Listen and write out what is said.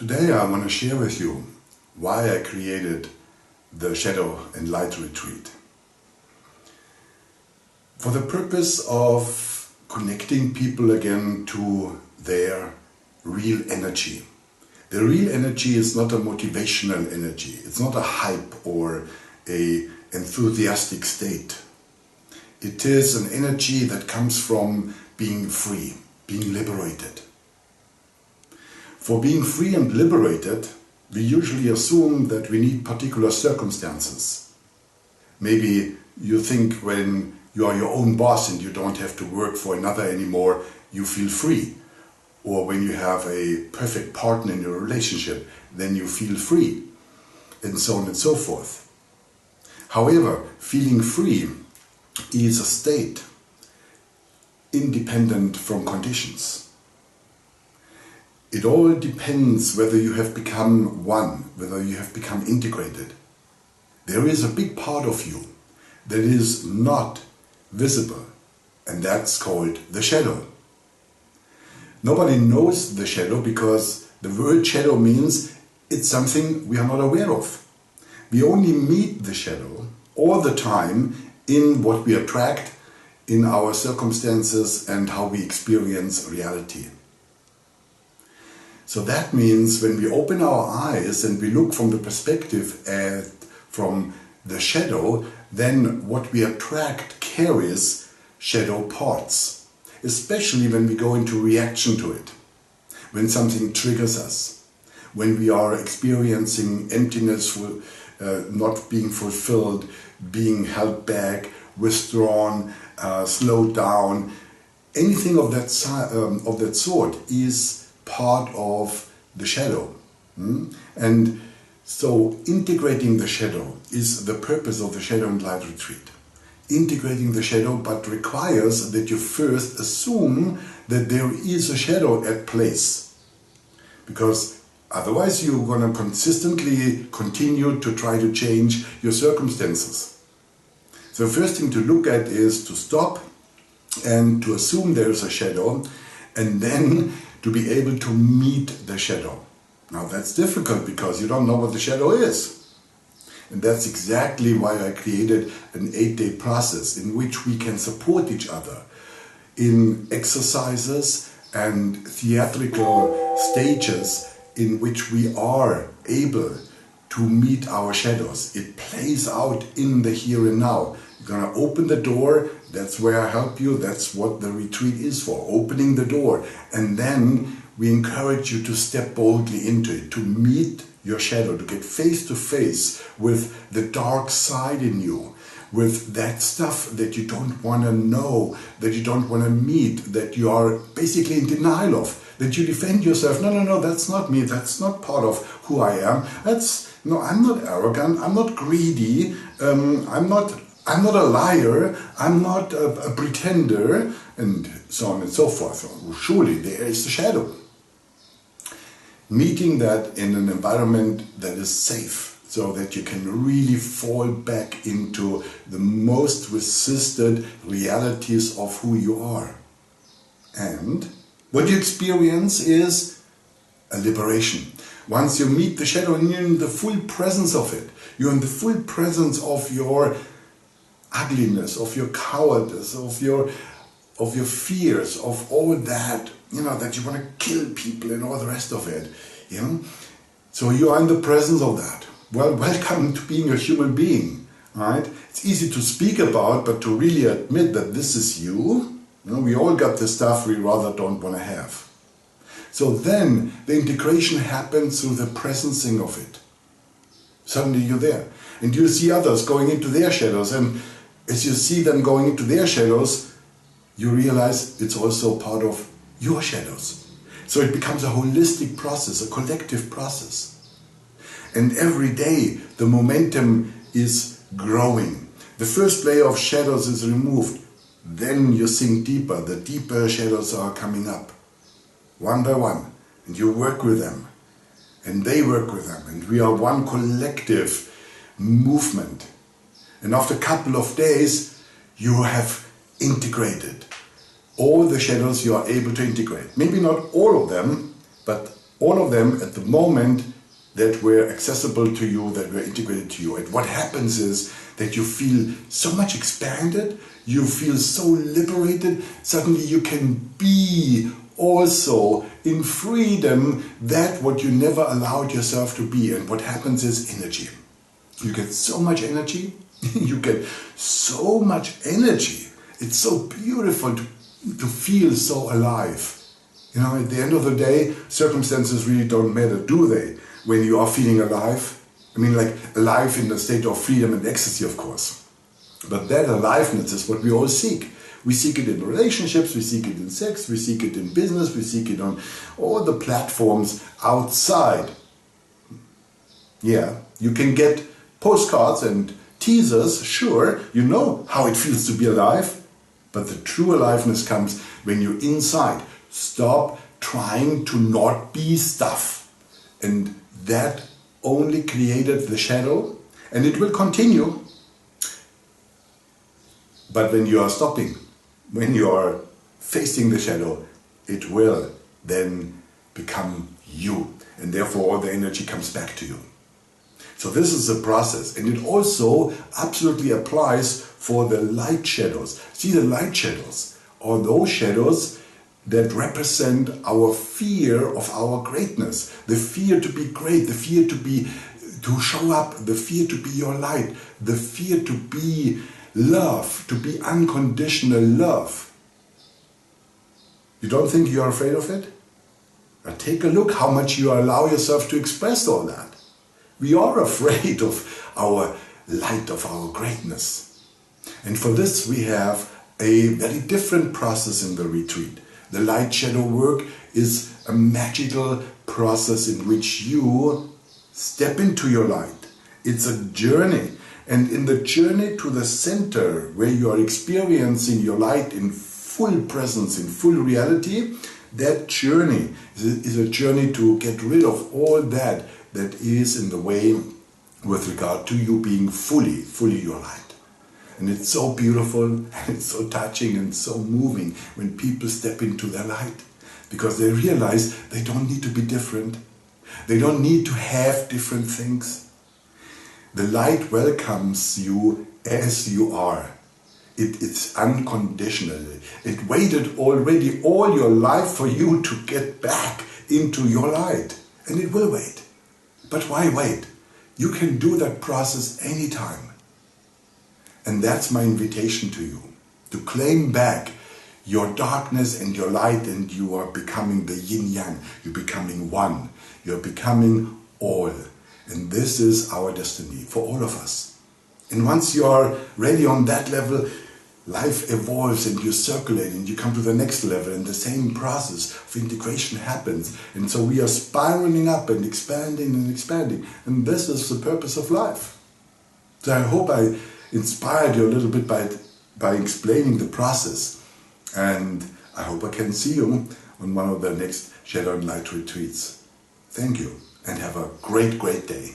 Today I want to share with you why I created the Shadow and Light Retreat. For the purpose of connecting people again to their real energy. The real energy is not a motivational energy. It's not a hype or an enthusiastic state. It is an energy that comes from being free, being liberated. For being free and liberated, we usually assume that we need particular circumstances. Maybe you think when you are your own boss and you don't have to work for another anymore, you feel free. Or when you have a perfect partner in your relationship, then you feel free, and so on and so forth. However, feeling free is a state independent from conditions. It all depends whether you have become one, whether you have become integrated. There is a big part of you that is not visible, and that's called the shadow. Nobody knows the shadow because the word shadow means it's something we are not aware of. We only meet the shadow all the time in what we attract, in our circumstances and how we experience reality. So that means when we open our eyes and we look from the perspective from the shadow, then what we attract carries shadow parts, especially when we go into reaction to it, when something triggers us, when we are experiencing emptiness, not being fulfilled, being held back, withdrawn, slowed down. Anything of that sort is part of the shadow. And so integrating the shadow is the purpose of the Shadow and Light Retreat. Integrating the shadow but requires that you first assume that there is a shadow at place. Because otherwise you're going to consistently continue to try to change your circumstances. So the first thing to look at is to stop and to assume there is a shadow, and then to be able to meet the shadow. Now that's difficult because you don't know what the shadow is. And that's exactly why I created an 8-day process in which we can support each other in exercises and theatrical stages in which we are able to meet our shadows. It plays out in the here and now. You're going to open the door, that's where I help you, that's what the retreat is for, opening the door. And then we encourage you to step boldly into it, to meet your shadow, to get face to face with the dark side in you, with that stuff that you don't want to know, that you don't want to meet, that you are basically in denial of, that you defend yourself. No, that's not me, that's not part of who I am. I'm not arrogant, I'm not greedy, I'm not a liar, I'm not a pretender, and so on and so forth. So surely there is the shadow. Meeting that in an environment that is safe, so that you can really fall back into the most resisted realities of who you are. And what you experience is a liberation. Once you meet the shadow and you're in the full presence of it, you're in the full presence of your ugliness, of your cowardice, of your fears, of all that, that you want to kill people and all the rest of it, So you are in the presence of that. Well, welcome to being a human being, right? It's easy to speak about, but to really admit that this is you, we all got the stuff we rather don't want to have. So then the integration happens through the presencing of it. Suddenly you're there. And you see others going into their shadows, and as you see them going into their shadows, you realize it's also part of your shadows. So it becomes a holistic process, a collective process. And every day the momentum is growing. The first layer of shadows is removed. Then you sink deeper. The deeper shadows are coming up, one by one. And you work with them. And they work with them. And we are one collective movement. And after a couple of days, you have integrated all the shadows you are able to integrate. Maybe not all of them, but All of them at the moment that were accessible to you, that were integrated to you. And what happens is that you feel so much expanded, you feel so liberated, suddenly you can be also in freedom that what you never allowed yourself to be. And what happens is energy. You get so much energy, you get so much energy. It's so beautiful to feel so alive. You know, at the end of the day, circumstances really don't matter, do they? When you are feeling alive. I mean, like alive in the state of freedom and ecstasy, of course. But that aliveness is what we all seek. We seek it in relationships, we seek it in sex, we seek it in business, we seek it on all the platforms outside. Yeah, you can get postcards and teasers, sure, you know how it feels to be alive. But the true aliveness comes when you're inside. Stop trying to not be stuff. And that only created the shadow, and it will continue. But when you are stopping, when you are facing the shadow, it will then become you, and therefore all the energy comes back to you. So this is a process, and it also absolutely applies for the light shadows. See, the light shadows are those shadows that represent our fear of our greatness, the fear to be great, the fear to show up, the fear to be your light, the fear to be love, to be unconditional love. You don't think you're afraid of it? Now take a look how much you allow yourself to express all that. We are afraid of our light, of our greatness. And for this we have a very different process in the retreat. The light shadow work is a magical process in which you step into your light. It's a journey. And in the journey to the center, where you are experiencing your light in full presence, in full reality, that journey is a journey to get rid of all that is in the way with regard to you being fully your light. And it's so beautiful, and it's so touching and so moving when people step into their light, because they realize they don't need to be different. They don't need to have different things. The light welcomes you as you are. It's unconditional. It waited already all your life for you to get back into your light. And it will wait. But why wait? You can do that process anytime. And that's my invitation to you, to claim back your darkness and your light, and you are becoming the yin-yang. You're becoming one. You're becoming all. And this is our destiny for all of us. And once you are ready on that level, life evolves and you circulate and you come to the next level, and the same process of integration happens. And so we are spiraling up and expanding and expanding. And this is the purpose of life. So I hope I inspired you a little bit by explaining the process. And I hope I can see you on one of the next Shadow and Light retreats. Thank you, and have a great, great day.